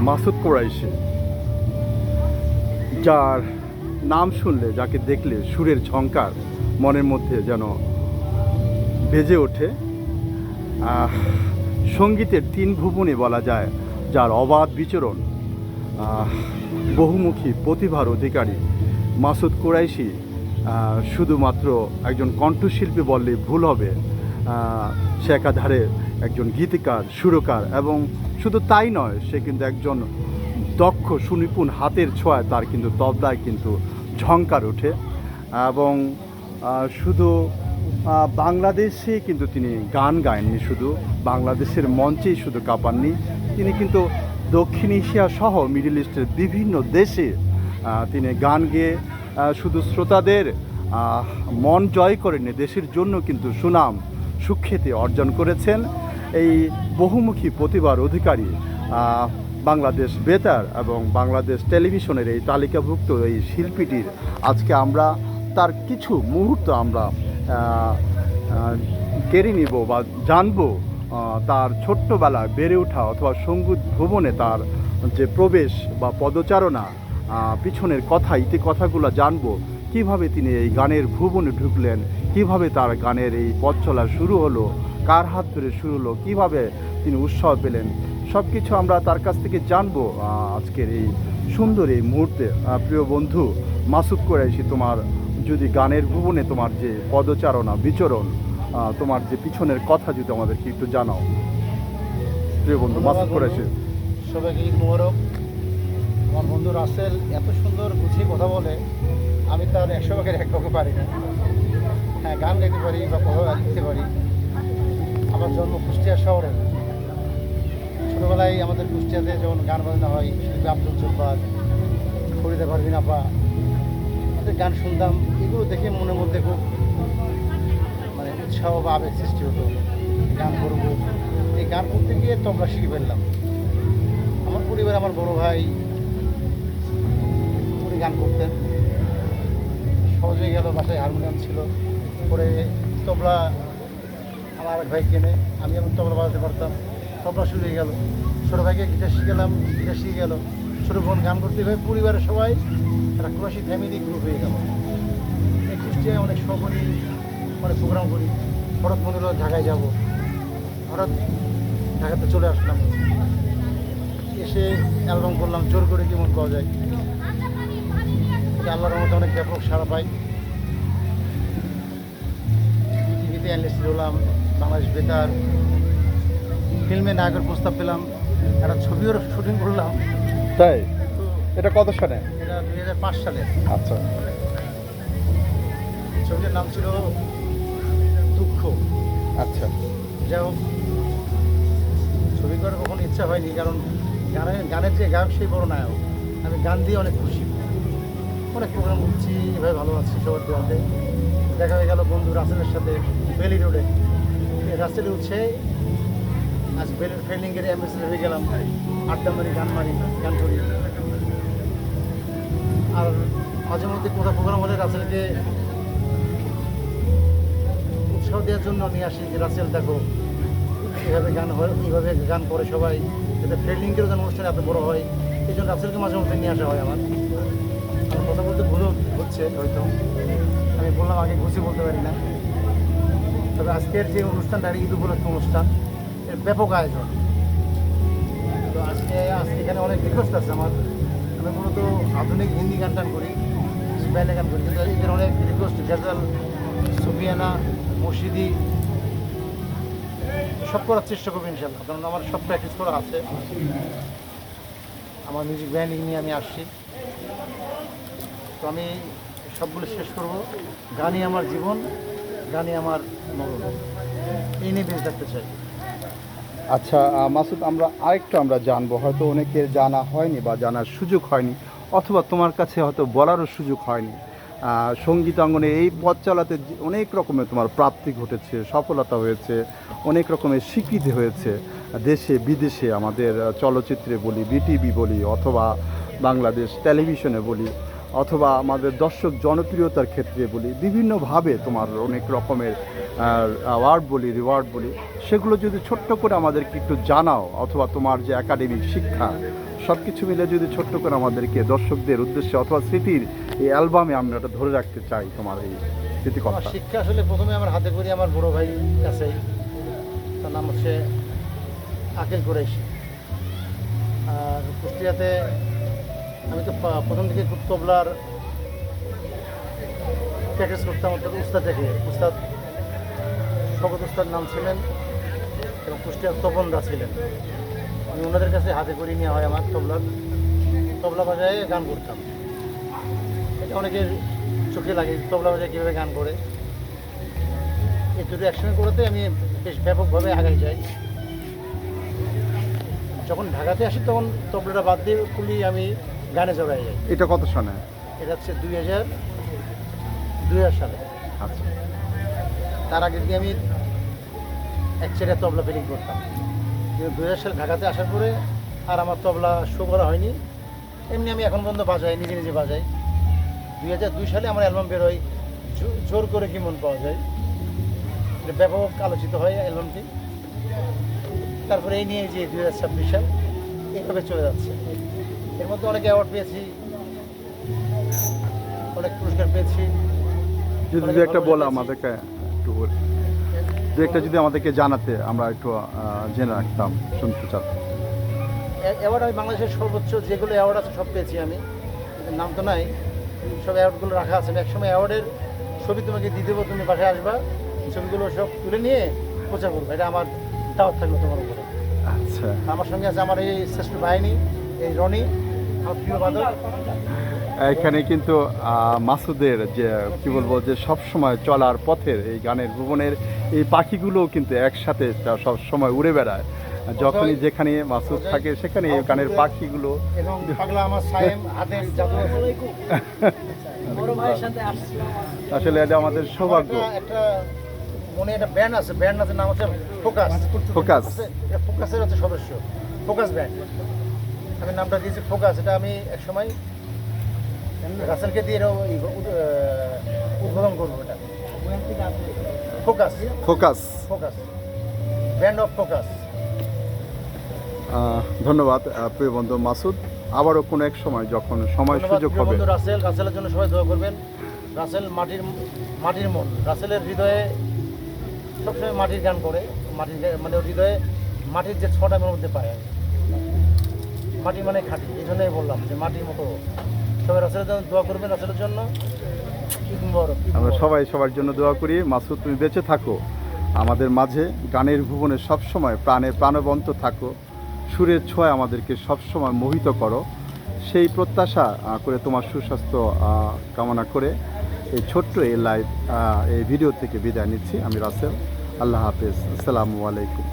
মাসুদ কুরাইশি, যার নাম শুনলে, যাকে দেখলে সুরের ঝংকার মনের মধ্যে যেন বেজে ওঠে। সঙ্গীতের তিন ভুবনে বলা যায়, যার অবাধ বিচরণ, বহুমুখী প্রতিভার অধিকারী মাসুদ কুরাইশি শুধুমাত্র একজন কণ্ঠশিল্পী বললে ভুল হবে। সে একাধারে একজন গীতিকার, সুরকার, এবং শুধু তাই নয়, সে কিন্তু একজন দক্ষ সুনিপুণ হাতের ছোঁয়ায় তার কিন্তু তবলায় কিন্তু ঝংকার ওঠে। এবং শুধু বাংলাদেশে কিন্তু তিনি গান গায়ননি, শুধু বাংলাদেশের মঞ্চেই শুধু কাঁপাননি, তিনি কিন্তু দক্ষিণ এশিয়া সহ মিডল ইস্টের বিভিন্ন দেশে তিনি গান গেয়ে শুধু শ্রোতাদের মন জয় করেননি, দেশের জন্য কিন্তু সুনাম সুখ্যাতি অর্জন করেছেন। এই বহুমুখী প্রতিভার অধিকারী বাংলাদেশ বেতার এবং বাংলাদেশ টেলিভিশনের এই তালিকাভুক্ত এই শিল্পীটির আজকে আমরা তার কিছু মুহূর্ত আমরা কেড়ে নিব বা জানবো। তার ছোট্টবেলায় বেড়ে ওঠা অথবা সঙ্গীত ভুবনে তার যে প্রবেশ বা পদচারণা, পিছনের কথা, ইতিকথাগুলো জানবো। কিভাবে তিনি এই গানের ভুবনে ঢুকলেন, কিভাবে তার গানের এই পথ চলা শুরু হলো, কার হাত ধরে শুরু হলো, কিভাবে তিনি উৎসাহ পেলেন, সব কিছু আমরা তার কাছ থেকে জানবো আজকের এই সুন্দর এই মুহূর্তে। প্রিয় বন্ধু মাসুদ কুরাইশি, তোমার যদি গানের ভুবনে তোমার যে পদচারণা, বিচরণ, তোমার যে পিছনের কথা যদি আমাদেরকে একটু জানাও। প্রিয় বন্ধু মাসুদ কুরাইশি। সবাইকে ঈদ মোবারক। আমার বন্ধু রাসেল এত সুন্দর গুছিয়ে কথা বলে, আমি তার 100 ভাগের 1 ভাগও পারি না। হ্যাঁ, গান গাইতে পারি বা কথা লিখতে পারি। আমার জন্ম কুষ্টিয়া শহরে। ছোটোবেলায় আমাদের কুষ্টিয়াতে যখন গান বাজনা হয়, শিল্পী আব্দুল জব্বার, ফরিদা পারভিন আপা, তাদের গান শুনতাম। এগুলো দেখে মনের মধ্যে খুব উৎসাহ বা আবেগ সৃষ্টি হতো, গান করবো। এই গান করতে গিয়ে তবলা শিখে ফেললাম। আমার পরিবারে আমার বড় ভাই উনি গান করতেন, সহজে গেল, বাসায় হারমোনিয়াম ছিল। পরে তবলা আমার এক ভাই কেনে, আমি এখন তবলা বাজাতে পারতাম, তবলা শুরু হয়ে গেল। ছোটো ভাইকে গিটার শিখালাম, গিটার শিখে গেল। ছোটো বোন গান করতে হয়ে পরিবারের সবাই একটা কুরাইশি ফ্যামিলি গ্রুপ হয়ে গেল। এই কুষ্টিয়ায় অনেক শো করি, অনেক প্রোগ্রাম করি। হঠাৎ মনে হলো ঢাকায় যাব, হঠাৎ ঢাকাতে চলে আসলাম। এসে অ্যালবাম করলাম, জোর করে কেমন পাওয়া যায়। আল্লাহর মধ্যে অনেক ব্যাপক সাড়া পাই। টিভিতে অ্যানালিস্ট হলাম, বাংলাদেশ বেতার, ফিল্মে নায়কের প্রস্তাব পেলাম, একটা ছবিও শুটিং করলাম। তাই? এটা কত সালে? এটা 2005 সালে। আচ্ছা। ছবিটার নাম ছিল দুঃখ। আচ্ছা। যাই হোক, ছবি করার কখনো ইচ্ছা হয়নি, কারণ গানের যে গায়ক সেই বড় নায়ক। আমি গান দিয়ে অনেক খুশি, অনেক প্রোগ্রাম করছি, এভাবে ভালো আছি সবার দোয়াতে। দেখা হয়ে গেল বন্ধু রাসেলের সাথে বেলি রোডে। রাসেলে উঠছে, আজ বেলের ফিল্ডিংয়ের অ্যাম্বাসেডর হয়ে গেলাম। আড্ডা মারি, গান করি। আর মাঝে মধ্যে কোথাও প্রোগ্রাম হলে রাসেলকে উৎসাহ দেওয়ার জন্য নিয়ে আসি যে রাসেল দেখো এইভাবে গান হয়, এইভাবে গান করে সবাই, যাতে ফিল্ডিংয়ের যেন অনুষ্ঠান এত বড় হয়। এই জন্য রাসেলকে মাঝে মধ্যে নিয়ে আসা হয়। আমার কথা বলতে ভুলও হচ্ছে হয়তো, আমি বললাম আগে ঘুষি বলতে পারি না। তবে আজকের যে অনুষ্ঠানটা ঈদ উপলক্ষে অনুষ্ঠান, এর ব্যাপক আয়োজন। তো আজকে এখানে অনেক রিকোয়েস্ট আছে আমার। আমি মূলত আধুনিক হিন্দি গান টান করি, স্প্যানে গান করি, কিন্তু এদের অনেক রিকোয়েস্ট, গজল, সুফিয়ানা, মুর্শিদি, সব করার চেষ্টা করবো ইনশাল্লাহ। কারণ আমার সব প্র্যাকটিস করা আছে। আমার মিউজিক ব্যান্ডিং নিয়ে আমি আসছি, তো আমি সবগুলো শেষ করব। গানই আমার জীবন, গানই আমার মরণ, এই নিয়ে বেঁচে থাকতে চাই। আচ্ছা মাসুদ, আমরা জানবো, হয়তো অনেকের জানা হয়নি বা জানার সুযোগ হয়নি, অথবা তোমার কাছে হয়তো বলারও সুযোগ হয়নি। সঙ্গীতাঙ্গনে এই পথ চালাতে অনেক রকমের তোমার প্রাপ্তি ঘটেছে, সফলতা হয়েছে, অনেক রকমের স্বীকৃতি হয়েছে দেশে বিদেশে। আমাদের চলচ্চিত্রে বলি, বিটিভি বলি, অথবা বাংলাদেশ টেলিভিশনে বলি, অথবা আমাদের দর্শক জনপ্রিয়তার ক্ষেত্রে বলি, বিভিন্নভাবে তোমার অনেক রকমের অ্যাওয়ার্ড বলি, রিওয়ার্ড বলি, সেগুলো যদি ছোট্ট করে আমাদেরকে একটু জানাও, অথবা তোমার যে একাডেমিক শিক্ষা সব কিছু মিলে যদি ছোট্ট করে আমাদেরকে দর্শকদের উদ্দেশ্যে অথবা স্মৃতির এই অ্যালবামে আমরা এটা ধরে রাখতে চাই তোমার এই স্মৃতি আমার কথা। শিক্ষা আসলে প্রথমে আমার হাতে করি আমার বড় ভাই কাছে, তার নাম হচ্ছে আকিল কুরাইশি। আর কুষ্টিয়াতে আমি তো প্রথম থেকে খুব তবলার প্র্যাকটিস করতাম অর্থাৎ উস্তাদ থেকে। উস্তাদ শকত উস্তাদ নাম ছিলেন এবং কুষ্টিয়ার তপনদা ছিলেন। আমি ওনাদের কাছে হাতে করে নেওয়া হয় আমার তবলা বাজায় গান করতাম। এটা অনেকের চোখে লাগে তবলা বাজায় কীভাবে গান করে। এই দুটো একসঙ্গে করাতে আমি বেশ ব্যাপকভাবে আগাই যাই। যখন ঢাকাতে আসি তখন তবলাটা বাদ দিয়ে খুলি আমি গানে জড়াই যাই। এটা কত শোনে? এটা হচ্ছে 2000 সালে। আচ্ছা, তার আগে দিয়ে আমি এক ছেড়ে তবলা ফিলিং করতাম, কিন্তু 2000 সালে ঢাকাতে আসার পরে আর আমার তবলা শো করা হয়নি। এমনি আমি এখন পর্যন্ত বাজাই, নিজে নিজে বাজাই। 2002 সালে আমার অ্যালবাম বেরোয় জোর করে কি মন পাওয়া যায়, এটা ব্যাপক আলোচিত হয় অ্যালবামটি। তারপরে এই নিয়ে যে 2026 সাল এইভাবে চলে যাচ্ছে। এর মধ্যে অনেক অ্যাওয়ার্ড পেয়েছি, অনেক পুরস্কার পেয়েছি। যদি দু একটা বলো আমাদেরকে, একটু দু একটা যদি আমাদেরকে জানাতে আমরা একটু জেনে রাখতাম, শুনতে চাচ্ছি। অ্যাওয়ার্ড আমি বাংলাদেশের সর্বোচ্চ যেগুলো অ্যাওয়ার্ড আছে সব পেয়েছি আমি, নাম তো নাই, সব অ্যাওয়ার্ডগুলো রাখা আছে। আমি একসময় অ্যাওয়ার্ডের ছবি তোমাকে দিয়ে দেবো, তুমি বাসায় আসবা, ছবিগুলো সব তুলে নিয়ে প্রচার করবো। এটা আমার দাওয়াত থাকলো তোমার উপরে। আচ্ছা, আমার সঙ্গে আছে আমার এই শ্রেষ্ঠ বাহিনী, এই রনি, আমার প্রিয় বাদক। এখানে কিন্তু মাসুদের যে কি বলবো, যে সব সময় চলার পথের এই গানের ভুবনের এই পাখিগুলোও কিন্তু একসাথে সব সময় উড়ে বেড়ায়। যখনই যেখানে মাসুদ থাকে সেখানে এই গানের পাখিগুলো। এবং পাগলা আমার সায়েম হাতের জাদু আছে। আসলে এটা আমাদের সৌভাগ্য। একটা মনে একটা ব্যান্ড আছে, ব্যান্ড আছে, নাম হচ্ছে ফোকাস। ফোকাস, এটা ফোকাসের হচ্ছে সদস্য, ফোকাস ব্যান্ড। আমি নামটা দিয়েছি ফোকাস। এটা আমি একসময় রাসেলকে দিয়ে এটা উদ্বোধন করবো। এটা focus, focus, focus band of focus. ধন্যবাদ প্রিয় বন্ধু মাসুদ। আবারও কোনো এক সময় যখন সময় সুযোগ হবে। বন্ধু রাসেল, রাসেলের জন্য সবাই দোয়া করবেন। রাসেল মাটির মন। রাসেলের হৃদয়ে সবসময় মাটির গান করে, মানে ওর হৃদয়ে মাটির যে ছটা মধ্যে পায়। মাটি মানে খাঁটি, এই জন্যই বললাম যে মাটির মতো। সবাই রাসেলের জন্য দোয়া করবেন, রাসেলের জন্য। আমরা সবাই সবার জন্য দোয়া করি। মাসুদ, তুমি বেঁচে থাকো আমাদের মাঝে, গানের ভুবনে সবসময় প্রাণে প্রাণবন্ত থাকো, সুরের ছোঁয়া আমাদেরকে সবসময় মোহিত করো, সেই প্রত্যাশা করে তোমার সুস্বাস্থ্য কামনা করে এই ছোট্ট এই লাইভ এই ভিডিও থেকে বিদায় নিচ্ছি। আমি রাসেল। আল্লাহ হাফেজ। আসসালামু আলাইকুম।